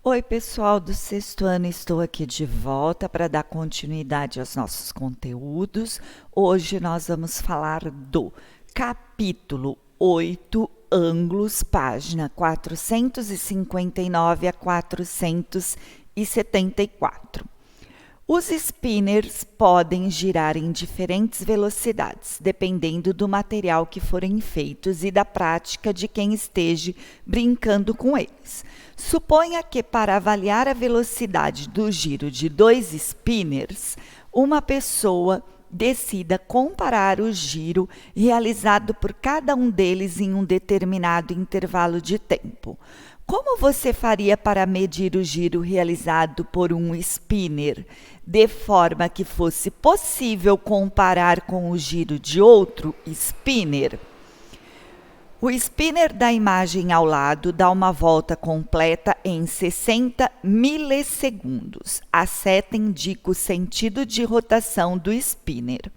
Oi, pessoal do sexto ano, estou aqui de volta para dar continuidade aos nossos conteúdos. Hoje nós vamos falar do capítulo 8, ângulos, página 459 a 474. Os spinners podem girar em diferentes velocidades, dependendo do material que forem feitos e da prática de quem esteja brincando com eles. Suponha que, para avaliar a velocidade do giro de dois spinners, uma pessoa decida comparar o giro realizado por cada um deles em um determinado intervalo de tempo. Como você faria para medir o giro realizado por um spinner, de forma que fosse possível comparar com o giro de outro spinner? O spinner da imagem ao lado dá uma volta completa em 60 milissegundos. A seta indica o sentido de rotação do spinner.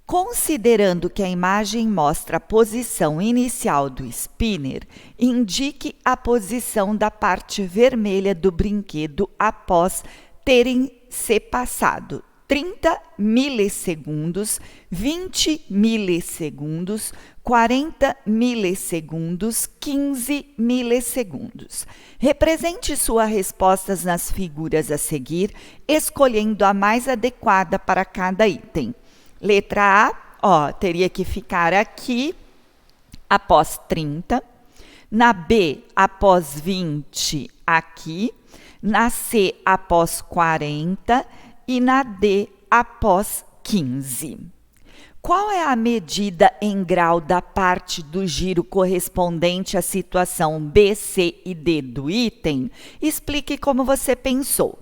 Considerando que a imagem mostra a posição inicial do spinner, indique a posição da parte vermelha do brinquedo após terem se passado 30 milissegundos, 20 milissegundos, 40 milissegundos, 15 milissegundos. Represente suas respostas nas figuras a seguir, escolhendo a mais adequada para cada item. Letra A, teria que ficar aqui após 30. Na B, após 20, aqui. Na C, após 40. E na D, após 15. Qual é a medida em grau da parte do giro correspondente à situação B, C e D do item? Explique como você pensou.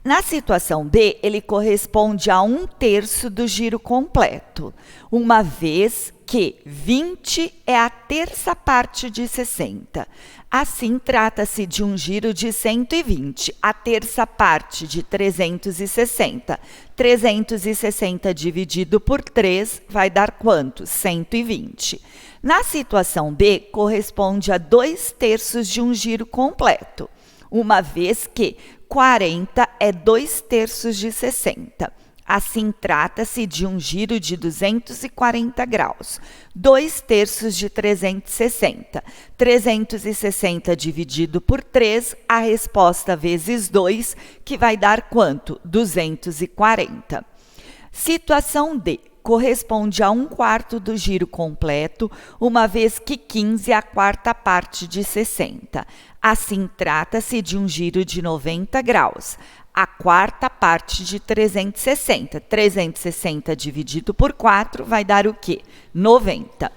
Na situação B, ele corresponde a 1/3 do giro completo, uma vez que 20 é a terça parte de 60. Assim, trata-se de um giro de 120, a terça parte de 360. 360 dividido por 3 vai dar quanto? 120. Na situação B, corresponde a 2/3 de um giro completo, uma vez que 40 é 2/3 de 60. Assim, trata-se de um giro de 240 graus. 2/3 de 360. 360 dividido por 3, a resposta vezes 2, que vai dar quanto? 240. Situação D. Corresponde a 1/4 do giro completo, uma vez que 15 é a quarta parte de 60. Assim, trata-se de um giro de 90 graus. A quarta parte de 360. 360 dividido por 4 vai dar o quê? 90.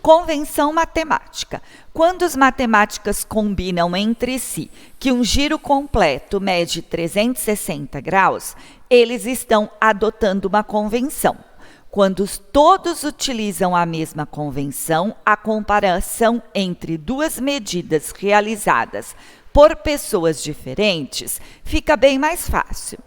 Convenção matemática. Quando os matemáticas combinam entre si que um giro completo mede 360 graus, eles estão adotando uma convenção. Quando todos utilizam a mesma convenção, a comparação entre duas medidas realizadas por pessoas diferentes fica bem mais fácil.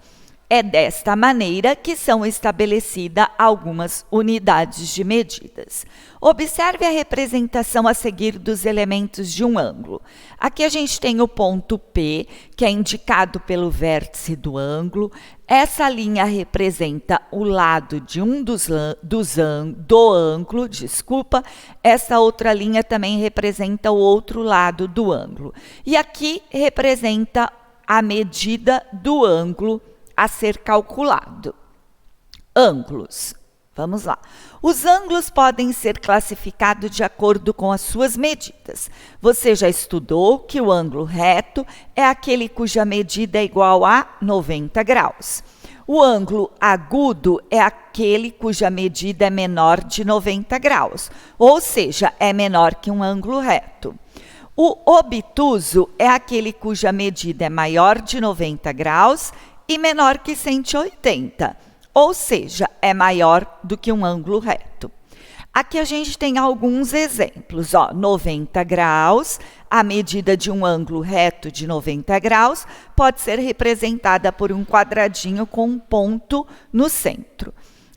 É desta maneira que são estabelecidas algumas unidades de medidas. Observe a representação a seguir dos elementos de um ângulo. Aqui a gente tem o ponto P, que é indicado pelo vértice do ângulo. Essa linha representa o lado de do ângulo, Essa outra linha também representa o outro lado do ângulo. E aqui representa a medida do ângulo a ser calculado. Ângulos. Vamos lá. Os ângulos podem ser classificados de acordo com as suas medidas. Você já estudou que o ângulo reto é aquele cuja medida é igual a 90 graus. O ângulo agudo é aquele cuja medida é menor de 90 graus, ou seja, é menor que um ângulo reto. O obtuso é aquele cuja medida é maior de 90 graus e menor que 180, ou seja, é maior do que um ângulo reto. Aqui a gente tem alguns exemplos. 90 graus, a medida de um ângulo reto de 90 graus pode ser representada por um quadradinho com um ponto no centro.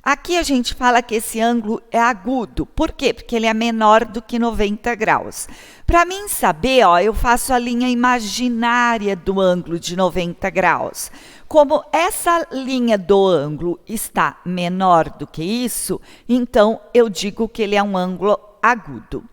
Aqui a gente fala que esse ângulo é agudo. Por quê? Porque ele é menor do que 90 graus. Para mim saber, ó, eu faço a linha imaginária do ângulo de 90 graus. Como essa linha do ângulo está menor do que isso, então eu digo que ele é um ângulo agudo.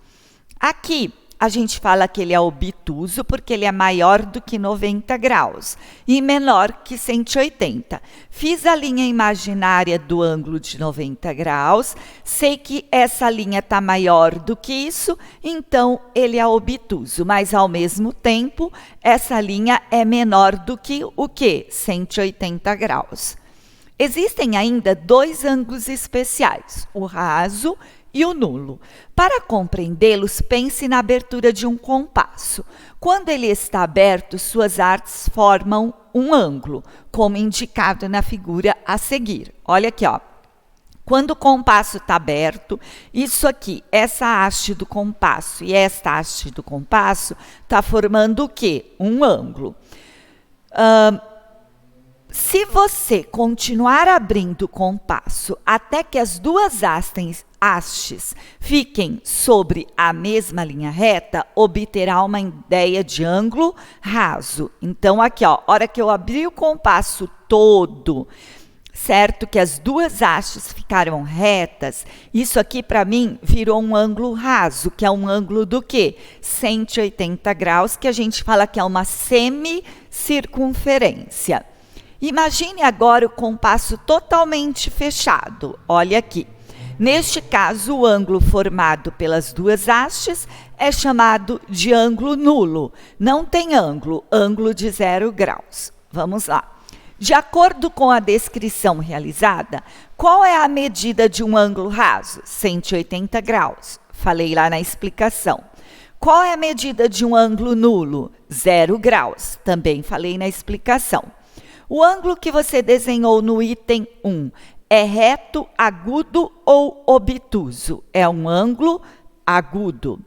Aqui a gente fala que ele é obtuso porque ele é maior do que 90 graus e menor que 180. Fiz a linha imaginária do ângulo de 90 graus, sei que essa linha está maior do que isso, então ele é obtuso, mas ao mesmo tempo essa linha é menor do que o quê? 180 graus. Existem ainda dois ângulos especiais, o raso e o nulo. Para compreendê-los, pense na abertura de um compasso. Quando ele está aberto, suas artes formam um ângulo, como indicado na figura a seguir. Olha aqui, ó. Quando o compasso está aberto, isso aqui, essa haste do compasso e esta haste do compasso, está formando o quê? Um ângulo. Se você continuar abrindo o compasso até que as duas hastes fiquem sobre a mesma linha reta, obterá uma ideia de ângulo raso. Então, aqui, ó, hora que eu abri o compasso todo, certo? Que as duas hastes ficaram retas, isso aqui para mim virou um ângulo raso, que é um ângulo do quê? 180 graus, que a gente fala que é uma semicircunferência. Imagine agora o compasso totalmente fechado. Olha aqui. Neste caso, o ângulo formado pelas duas hastes é chamado de ângulo nulo. Não tem ângulo, ângulo de 0 graus. Vamos lá. De acordo com a descrição realizada, qual é a medida de um ângulo raso? 180 graus. Falei lá na explicação. Qual é a medida de um ângulo nulo? 0 graus. Também falei na explicação. O ângulo que você desenhou no item 1 é reto, agudo ou obtuso? É um ângulo agudo.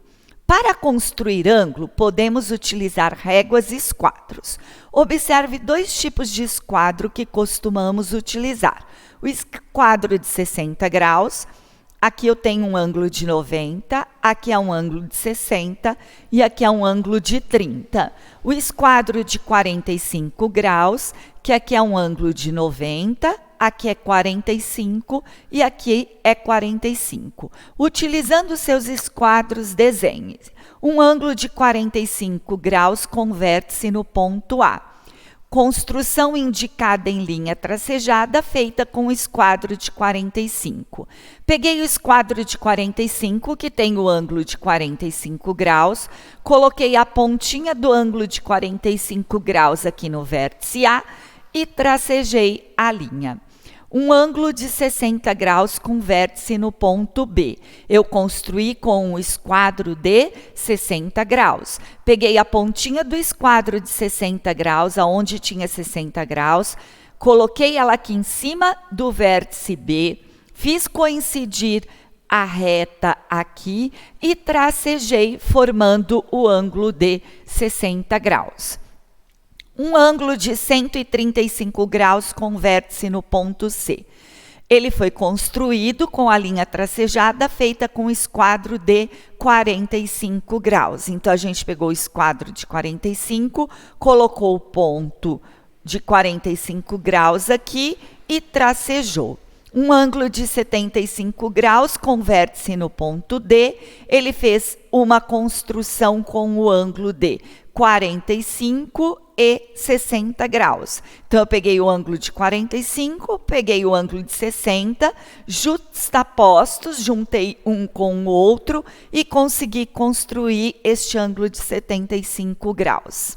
Para construir ângulo, podemos utilizar réguas e esquadros. Observe dois tipos de esquadro que costumamos utilizar. O esquadro de 60 graus, aqui eu tenho um ângulo de 90, aqui é um ângulo de 60 e aqui é um ângulo de 30. O esquadro de 45 graus, que aqui é um ângulo de 90, aqui é 45 e aqui é 45. Utilizando seus esquadros, desenhe. Um ângulo de 45 graus converte-se no ponto A. Construção indicada em linha tracejada, feita com o esquadro de 45. Peguei o esquadro de 45, que tem o ângulo de 45 graus, coloquei a pontinha do ângulo de 45 graus aqui no vértice A e tracejei a linha. Um ângulo de 60 graus converte-se no ponto B. Eu construí com um esquadro de 60 graus. Peguei a pontinha do esquadro de 60 graus, aonde tinha 60 graus, coloquei ela aqui em cima do vértice B, fiz coincidir a reta aqui e tracejei, formando o ângulo de 60 graus. Um ângulo de 135 graus converte-se no ponto C. Ele foi construído com a linha tracejada feita com esquadro de 45 graus. Então, a gente pegou o esquadro de 45, colocou o ponto de 45 graus aqui e tracejou. Um ângulo de 75 graus converte-se no ponto D. Ele fez uma construção com o ângulo de 45 e 60 graus. Então, eu peguei o ângulo de 45, peguei o ângulo de 60, justapostos, juntei um com o outro e consegui construir este ângulo de 75 graus.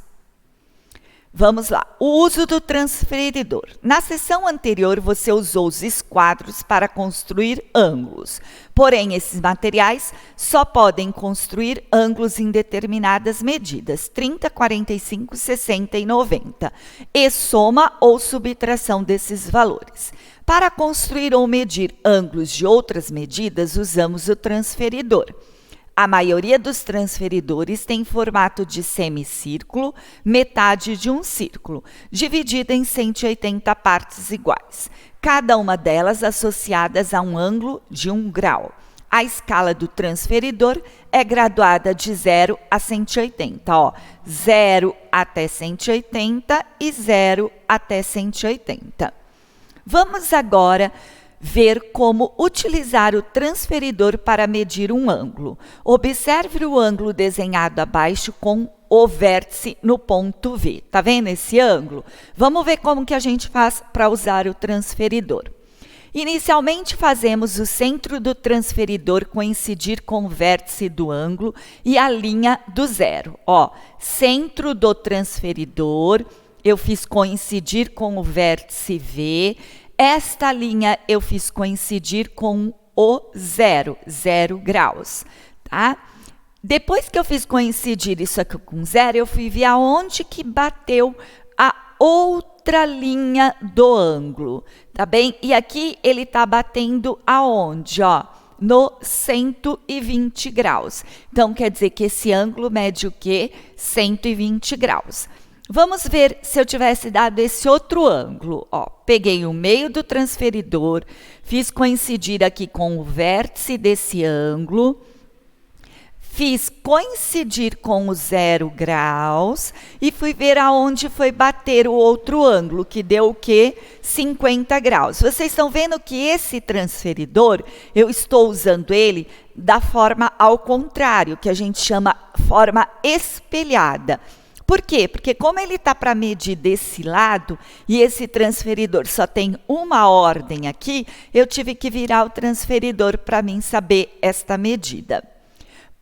Vamos lá. O uso do transferidor. Na sessão anterior, você usou os esquadros para construir ângulos. Porém, esses materiais só podem construir ângulos em determinadas medidas, 30, 45, 60 e 90, e soma ou subtração desses valores. Para construir ou medir ângulos de outras medidas, usamos o transferidor. a maioria dos transferidores tem formato de semicírculo, metade de um círculo, dividida em 180 partes iguais, cada uma delas associadas a um ângulo de 1 grau. A escala do transferidor é graduada de 0 a 180, ó, 0 até 180 e 0 até 180. Vamos agora ver como utilizar o transferidor para medir um ângulo. Observe o ângulo desenhado abaixo com o vértice no ponto V. Tá vendo esse ângulo? Vamos ver como que a gente faz para usar o transferidor. Inicialmente, fazemos o centro do transferidor coincidir com o vértice do ângulo e a linha do zero. Ó, centro do transferidor, eu fiz coincidir com o vértice V. Esta linha eu fiz coincidir com o 0 graus, tá? Depois que eu fiz coincidir isso aqui com 0, eu fui ver aonde que bateu a outra linha do ângulo, tá bem? E aqui ele tá batendo aonde, ó? No 120 graus. Então, quer dizer que esse ângulo mede o quê? 120 graus. Vamos ver se eu tivesse dado esse outro ângulo. Ó, peguei o meio do transferidor, fiz coincidir aqui com o vértice desse ângulo, fiz coincidir com o 0 graus e fui ver aonde foi bater o outro ângulo, que deu o quê? 50 graus. Vocês estão vendo que esse transferidor, eu estou usando ele da forma ao contrário, que a gente chama forma espelhada. Por quê? Porque como ele está para medir desse lado e esse transferidor só tem uma ordem aqui, eu tive que virar o transferidor para mim saber esta medida.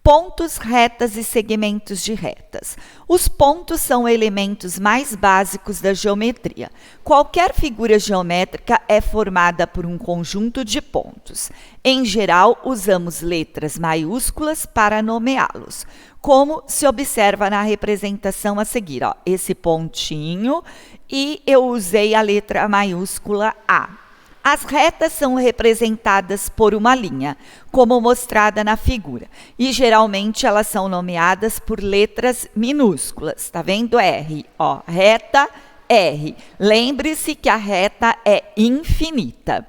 Pontos, retas e segmentos de retas. Os pontos são elementos mais básicos da geometria. Qualquer figura geométrica é formada por um conjunto de pontos. Em geral, usamos letras maiúsculas para nomeá-los, como se observa na representação a seguir. Ó, esse pontinho, e eu usei a letra maiúscula A. As retas são representadas por uma linha, como mostrada na figura, e geralmente elas são nomeadas por letras minúsculas. Tá vendo? R, ó, reta R. Lembre-se que a reta é infinita.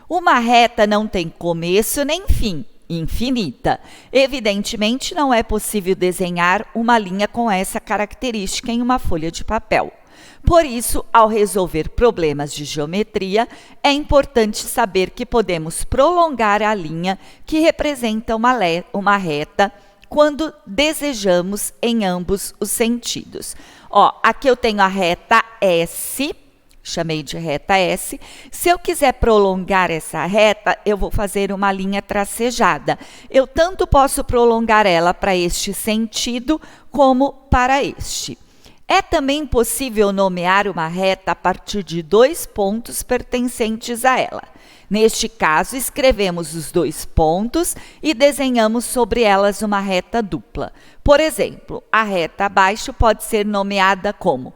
Uma reta não tem começo nem fim, infinita. Evidentemente, não é possível desenhar uma linha com essa característica em uma folha de papel. Por isso, ao resolver problemas de geometria, é importante saber que podemos prolongar a linha que representa uma reta quando desejamos em ambos os sentidos. Ó, aqui eu tenho a reta S, chamei de reta S. Se eu quiser prolongar essa reta, eu vou fazer uma linha tracejada. Eu tanto posso prolongar ela para este sentido como para este. É também possível nomear uma reta a partir de 2 pontos pertencentes a ela. Neste caso, escrevemos os 2 pontos e desenhamos sobre elas uma reta dupla. Por exemplo, a reta abaixo pode ser nomeada como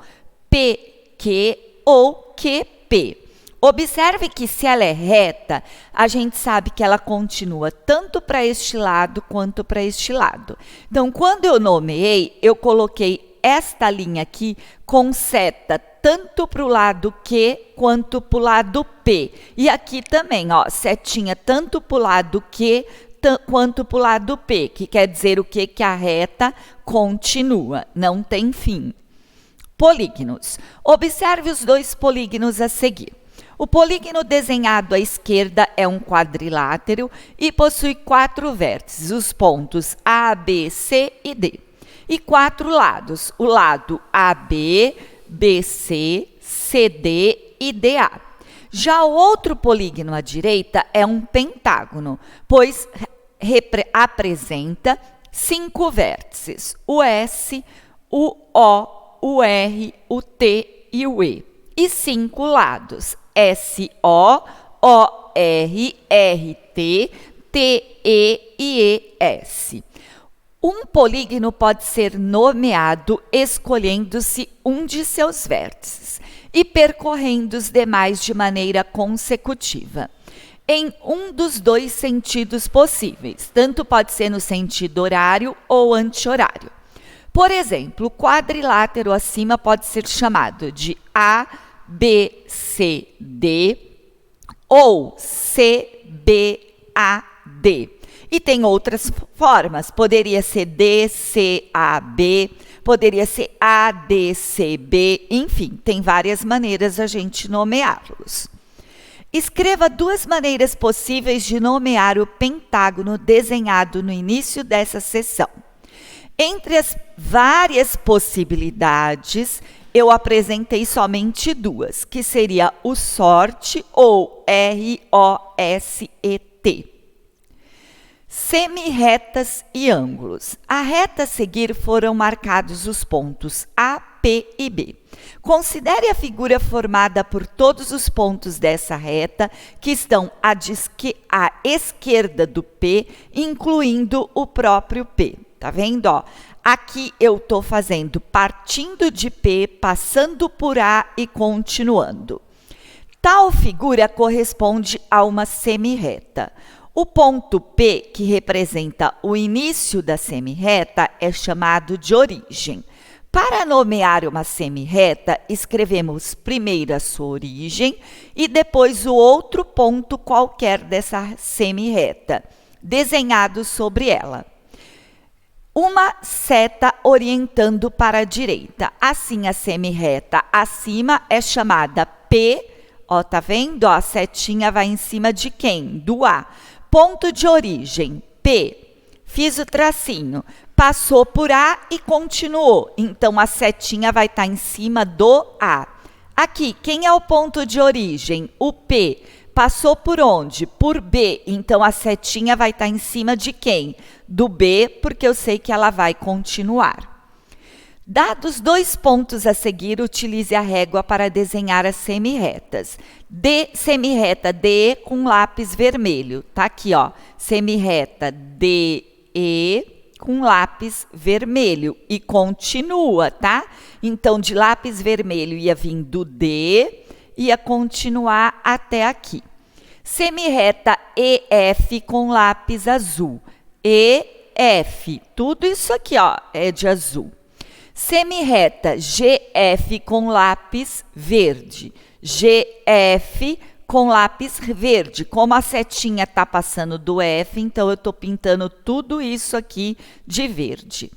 PQ ou QP. Observe que se ela é reta, a gente sabe que ela continua tanto para este lado quanto para este lado. Então, quando eu nomeei, eu coloquei esta linha aqui com seta tanto para o lado Q quanto para o lado P. E aqui também, ó, setinha tanto para o lado Q quanto para o lado P, que quer dizer o quê? Que a reta continua, não tem fim. Polígonos. Observe os 2 polígonos a seguir. O polígono desenhado à esquerda é um quadrilátero e possui 4 vértices, os pontos A, B, C e D. E 4 lados, o lado AB, BC, CD e DA. Já o outro polígono à direita é um pentágono, pois apresenta 5 vértices, o S, o O, o R, o T e o E. E 5 lados, SO, OR, RT, TE e ES. Um polígono pode ser nomeado escolhendo-se um de seus vértices e percorrendo os demais de maneira consecutiva. em um dos dois sentidos possíveis. Tanto pode ser no sentido horário ou anti-horário. Por exemplo, o quadrilátero acima pode ser chamado de A, B, C, D ou C, B, A, D. E tem outras formas, poderia ser D, C, A, B, poderia ser A, D, C, B, enfim, tem várias maneiras a gente nomeá-los. Escreva duas maneiras possíveis de nomear o pentágono desenhado no início dessa seção. Entre as várias possibilidades, eu apresentei somente duas, que seria o SORT ou ROSET. Semirretas e ângulos. A reta a seguir foram marcados os pontos A, P e B. Considere a figura formada por todos os pontos dessa reta que estão à esquerda do P, incluindo o próprio P. Tá vendo? Ó, aqui eu estou fazendo partindo de P, passando por A e continuando. Tal figura corresponde a uma semirreta. O ponto P, que representa o início da semirreta, é chamado de origem. Para nomear uma semirreta, escrevemos primeiro a sua origem e depois o outro ponto qualquer dessa semirreta, desenhado sobre ela. Uma seta orientando para a direita. Assim, a semirreta acima é chamada P. Ó, tá vendo? Ó, a setinha vai em cima de quem? Do A. Ponto de origem, P. Fiz o tracinho. Passou por A e continuou. Então, a setinha vai estar em cima do A. Aqui, quem é o ponto de origem? O P. Passou por onde? Por B. Então, a setinha vai estar em cima de quem? Do B, porque eu sei que ela vai continuar. Dados dois pontos a seguir, utilize a régua para desenhar as semirretas. Semirreta D com lápis vermelho. Tá aqui, ó. Semirreta DE com lápis vermelho. E continua, tá? Então, de lápis vermelho ia vir do D, ia continuar até aqui. Semirreta EF com lápis azul. EF. Tudo isso aqui, ó, é de azul. Semirreta GF com lápis verde. GF com lápis verde. Como a setinha está passando do F, então eu estou pintando tudo isso aqui de verde.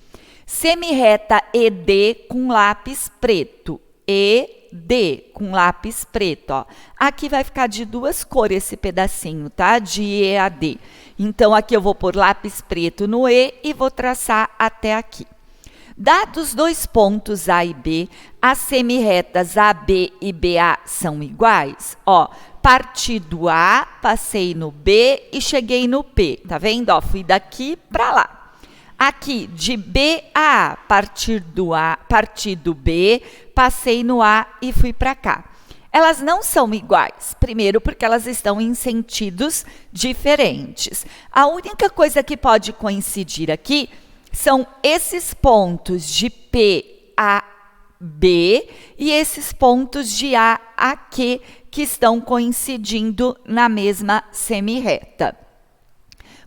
Semirreta ED com lápis preto. ED com lápis preto. Ó. Aqui vai ficar de duas cores esse pedacinho, tá? De EAD. Então, aqui eu vou pôr lápis preto no E e vou traçar até aqui. Dados dois pontos A e B, as semirretas AB e BA são iguais? Ó, parti do A, passei no B e cheguei no P. Tá vendo? Ó, fui daqui para lá. Aqui, de B a A, parti do B, passei no A e fui para cá. Elas não são iguais. Primeiro, porque elas estão em sentidos diferentes. A única coisa que pode coincidir aqui são esses pontos de P a B e esses pontos de A a Q que estão coincidindo na mesma semirreta.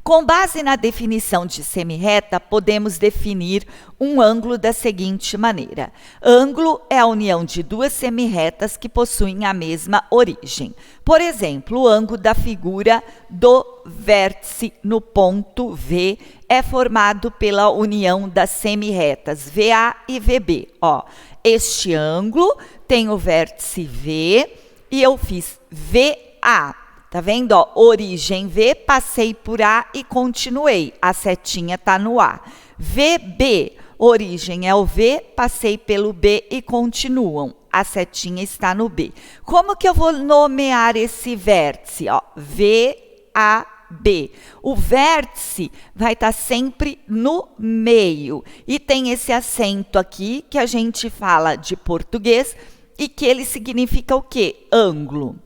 Com base na definição de semirreta, podemos definir um ângulo da seguinte maneira. Ângulo é a união de duas semirretas que possuem a mesma origem. Por exemplo, o ângulo da figura do vértice no ponto V é formado pela união das semirretas VA e VB. Ó, este ângulo tem o vértice V e eu fiz VA. Tá vendo? Ó, origem V, passei por A e continuei. A setinha está no A. VB, origem é o V, passei pelo B e continuam. A setinha está no B. Como que eu vou nomear esse vértice? Ó, VAB. O vértice vai estar sempre no meio. E tem esse acento aqui que a gente fala de português e que ele significa o quê? Ângulo.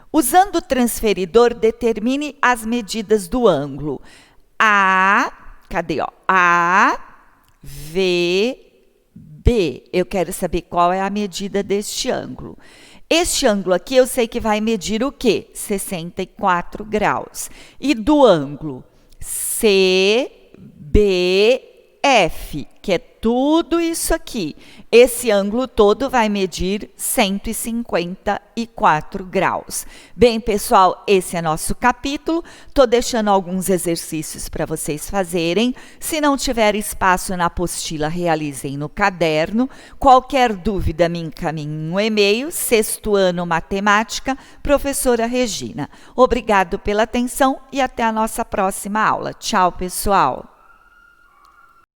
Usando o transferidor, determine as medidas do ângulo. Cadê? Ó? A, V, B, eu quero saber qual é a medida deste ângulo. Este ângulo aqui eu sei que vai medir o quê? 64 graus. E do ângulo CBF, que é tudo isso aqui, esse ângulo todo vai medir 154 graus. Bem, pessoal, esse é nosso capítulo. Estou deixando alguns exercícios para vocês fazerem. Se não tiver espaço na apostila, realizem no caderno. Qualquer dúvida, me encaminhe um e-mail, 6º ano Matemática, professora Regina. Obrigado pela atenção e até a nossa próxima aula. Tchau, pessoal!